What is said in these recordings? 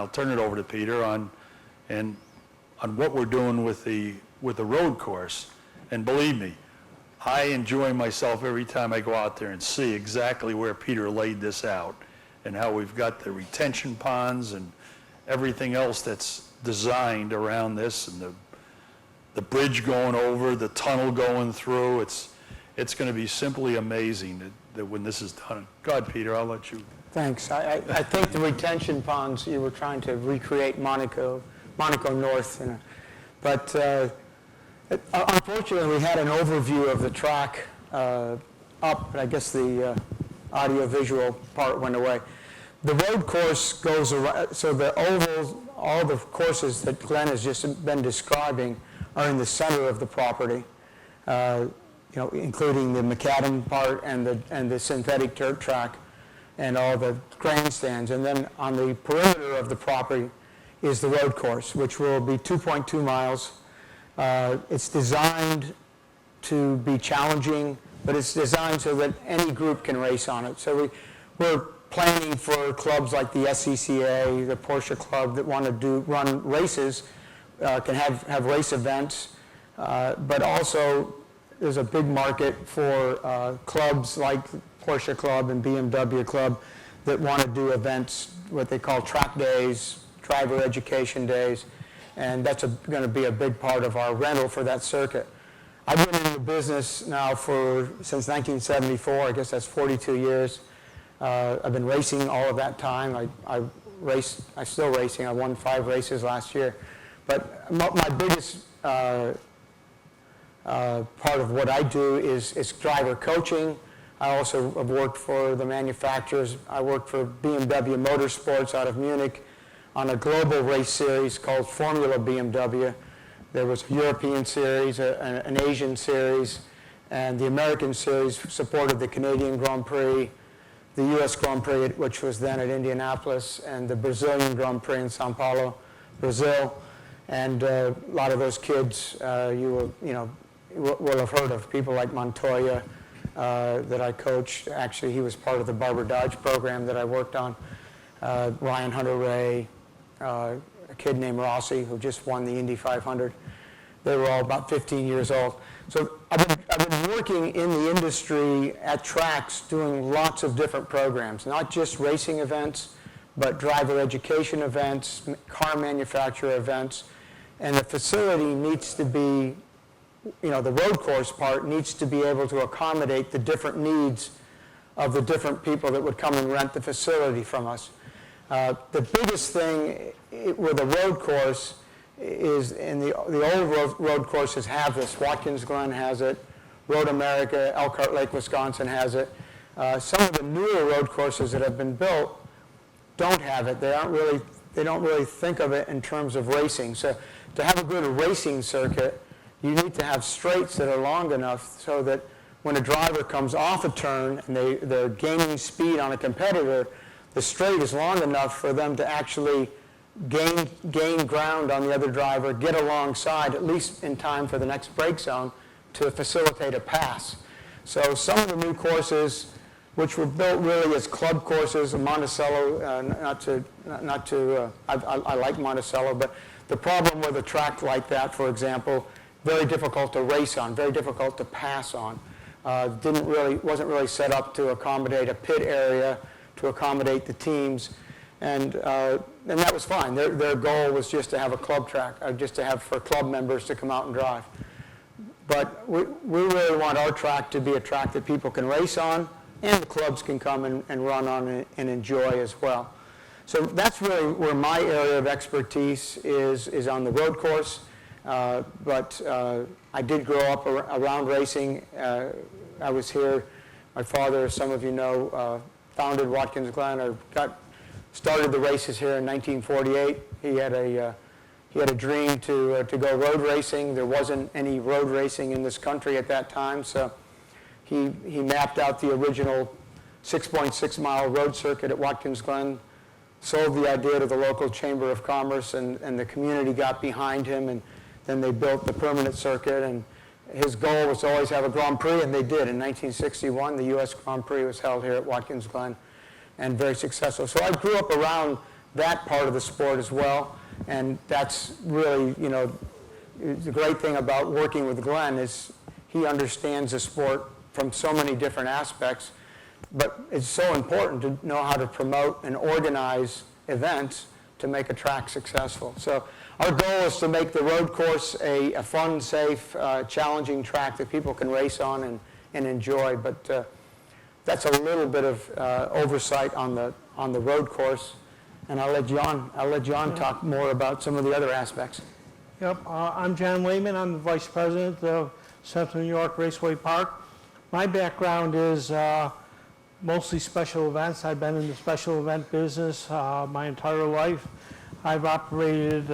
I'll turn it over to Peter on what we're doing with the road course. And believe me, I enjoy myself every time I go out there and see exactly where Peter laid this out and how we've got the retention ponds and everything else that's designed around this, and the bridge going over, the tunnel going through. It's going to be simply amazing that when this is done. Go ahead, Peter, I'll let you. Thanks. I think the retention ponds, you were trying to recreate Monaco North. But unfortunately, we had an overview of the track up, but I guess the audio-visual part went away. The road course goes around, so the oval, all the courses that Glenn has just been describing are in the center of the property, including the macadam part and the synthetic dirt track and all the grandstands. And then on the perimeter of the property is the road course, which will be 2.2 miles. It's designed to be challenging, but it's designed so that any group can race on it. So we're planning for clubs like the SCCA, the Porsche Club that want to run races, can have race events, but also there's a big market for clubs like Porsche Club and BMW Club that want to do events, what they call track days, driver education days, and that's going to be a big part of our rental for that circuit. I've been in the business now since 1974. I guess that's 42 years. I've been racing all of that time. I'm still racing. I won 5 races last year. But my biggest part of what I do is driver coaching. I also have worked for the manufacturers. I worked for BMW Motorsports out of Munich on a global race series called Formula BMW. There was a European series, an Asian series, and the American series supported the Canadian Grand Prix, the U.S. Grand Prix, which was then at Indianapolis, and the Brazilian Grand Prix in Sao Paulo, Brazil. And a lot of those kids you will have heard of, people like Montoya that I coached. Actually, he was part of the Barber Dodge program that I worked on. Ryan Hunter-Ray, a kid named Rossi who just won the Indy 500. They were all about 15 years old. So I've been working in the industry at tracks doing lots of different programs, not just racing events, but driver education events, car manufacturer events. And the facility needs to be, the road course part needs to be able to accommodate the different needs of the different people that would come and rent the facility from us. The biggest thing with a road course is, and the old road courses have this. Watkins Glen has it. Road America, Elkhart Lake, Wisconsin has it. Some of the newer road courses that have been built don't have it. They don't really think of it in terms of racing. So to have a good racing circuit, you need to have straights that are long enough so that when a driver comes off a turn and they're gaining speed on a competitor, the straight is long enough for them to actually gain ground on the other driver, get alongside, at least in time for the next brake zone, to facilitate a pass. So some of the new courses, which were built really as club courses, Monticello, I like Monticello, but the problem with a track like that, for example, very difficult to race on, very difficult to pass on. Wasn't really set up to accommodate a pit area, to accommodate the teams, and that was fine. Their goal was just to have a club track, just to have for club members to come out and drive. But we really want our track to be a track that people can race on, and the clubs can come and run on and enjoy as well. So that's really where my area of expertise is on the road course. But I did grow up around racing. I was here. My father, as some of you know, founded Watkins Glen, or started the races here in 1948. He had a dream to go road racing. There wasn't any road racing in this country at that time, so he mapped out the original 6.6 mile road circuit at Watkins Glen, sold the idea to the local Chamber of Commerce, and the community got behind him, and then they built the permanent circuit. And his goal was to always have a Grand Prix, and they did. In 1961, the U.S. Grand Prix was held here at Watkins Glen, and very successful. So I grew up around that part of the sport as well. And that's really, the great thing about working with Glenn is he understands the sport from so many different aspects, but it's so important to know how to promote and organize events to make a track successful. So our goal is to make the road course a fun, safe, challenging track that people can race on and enjoy. But that's a little bit of oversight on the road course. And I'll let John talk more about some of the other aspects. Yep, I'm John Lehman. I'm the Vice President of Central New York Raceway Park. My background is mostly special events. I've been in the special event business my entire life. I've operated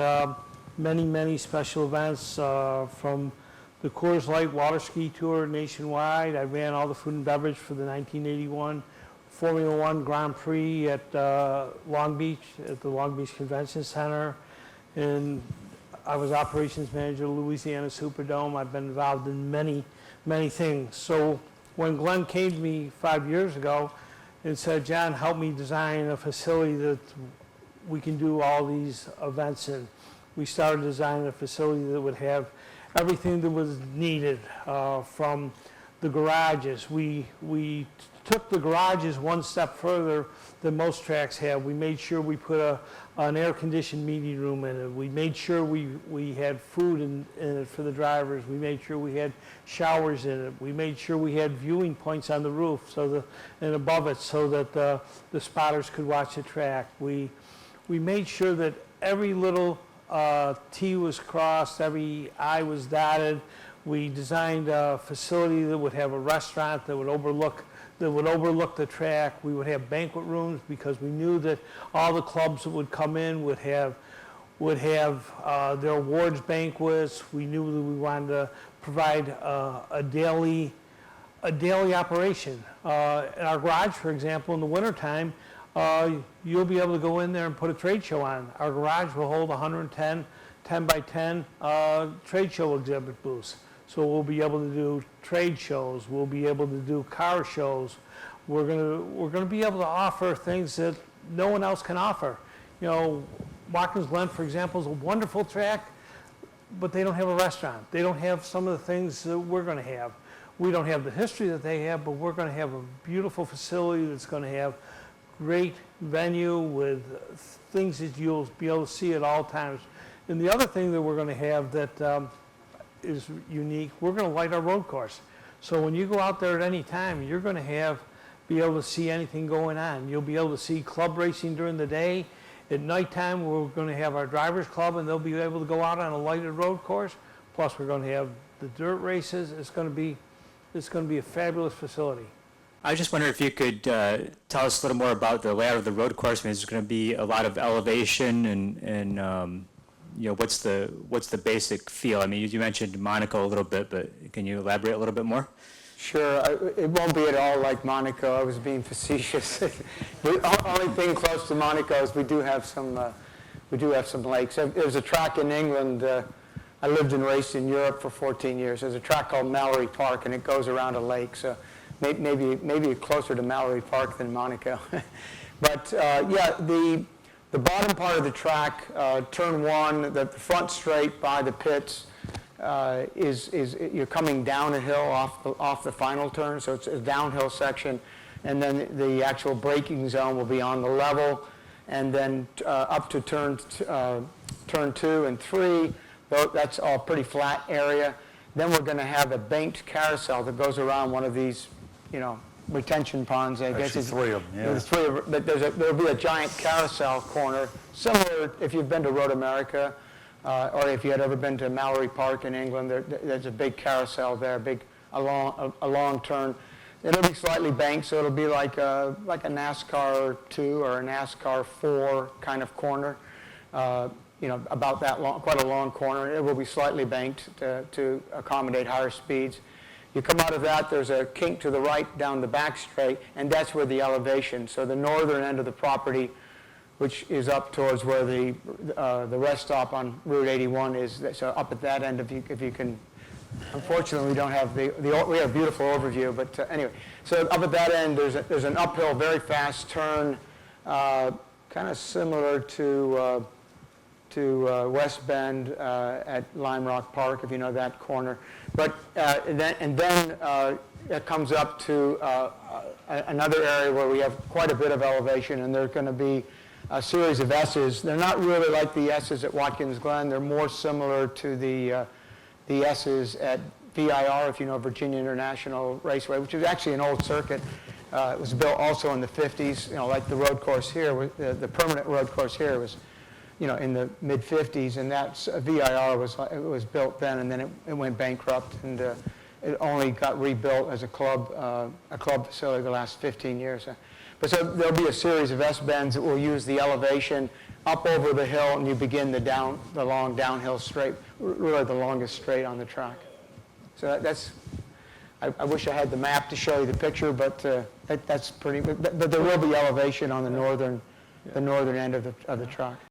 many special events from the Coors Light Water Ski Tour nationwide. I ran all the food and beverage for the 1981 Formula One Grand Prix at Long Beach, at the Long Beach Convention Center. And I was operations manager of Louisiana Superdome. I've been involved in many things. So when Glenn came to me 5 years ago and said, John, help me design a facility that we can do all these events in, we started designing a facility that would have everything that was needed from the garages. We took the garages one step further than most tracks have. We made sure we put an air-conditioned meeting room in it. We made sure we had food in it for the drivers. We made sure we had showers in it. We made sure we had viewing points on the roof and above it so that the spotters could watch the track. We made sure that every little T was crossed, every I was dotted. We designed a facility that would have a restaurant that would overlook the track. We would have banquet rooms because we knew that all the clubs that would come in would have their awards banquets. We knew that we wanted to provide a daily operation. In our garage, for example, in the wintertime, you'll be able to go in there and put a trade show on. Our garage will hold 110 10 by 10 trade show exhibit booths. So we'll be able to do trade shows. We'll be able to do car shows. We're gonna be able to offer things that no one else can offer. Watkins Glen, for example, is a wonderful track, but they don't have a restaurant. They don't have some of the things that we're going to have. We don't have the history that they have, but we're going to have a beautiful facility that's going to have great venue with things that you'll be able to see at all times. And the other thing that we're going to have that is unique, we're going to light our road course. So when you go out there at any time, you're going to be able to see anything going on. You'll be able to see club racing during the day. At nighttime, we're going to have our drivers club, and they'll be able to go out on a lighted road course. Plus, we're going to have the dirt races. It's going to be a fabulous facility. I just wonder if you could tell us a little more about the layout of the road course. I mean, there's going to be a lot of elevation, and what's the basic feel? I mean, you mentioned Monaco a little bit, but can you elaborate a little bit more? Sure. It won't be at all like Monaco. I was being facetious. The only thing close to Monaco is we do have some lakes. There's a track in England. I lived and raced in Europe for 14 years. There's a track called Mallory Park, and it goes around a lake. So maybe closer to Mallory Park than Monaco. But the bottom part of the track, turn one, the front straight by the pits. You're coming down a hill off the final turn, so it's a downhill section, and then the actual braking zone will be on the level, and then up to turn 2 and 3, that's all pretty flat area. Then we're going to have a banked carousel that goes around one of these, retention ponds. I guess it's 3 of them. Yeah. There's 3 of them, but there'll be a giant carousel corner, similar if you've been to Road America. Or if you had ever been to Mallory Park in England, there's a big carousel there, a long turn. It'll be slightly banked, so it'll be like a NASCAR 2 or a NASCAR 4 kind of corner. About that long, quite a long corner. It will be slightly banked to accommodate higher speeds. You come out of that, there's a kink to the right down the back straight, and that's where the elevation. So the northern end of the property, which is up towards where the rest stop on Route 81 is. So up at that end, if you can, unfortunately we don't have we have a beautiful overview, but anyway. So up at that end, there's an uphill, very fast turn kind of similar to West Bend at Lime Rock Park, if you know that corner. But then it comes up to another area where we have quite a bit of elevation, and there's going to be a series of S's. They're not really like the S's at Watkins Glen. They're more similar to the S's at VIR, if you know Virginia International Raceway, which is actually an old circuit. It was built also in the 50s, like the road course here. The permanent road course here was, in the mid-50s, and that's VIR was built then, and then it went bankrupt, and it only got rebuilt as a club facility the last 15 years. But so there'll be a series of S-bends that will use the elevation up over the hill, and you begin the long downhill straight, really the longest straight on the track. So I wish I had the map to show you the picture, but that's pretty. But there will be elevation on the northern end of the track.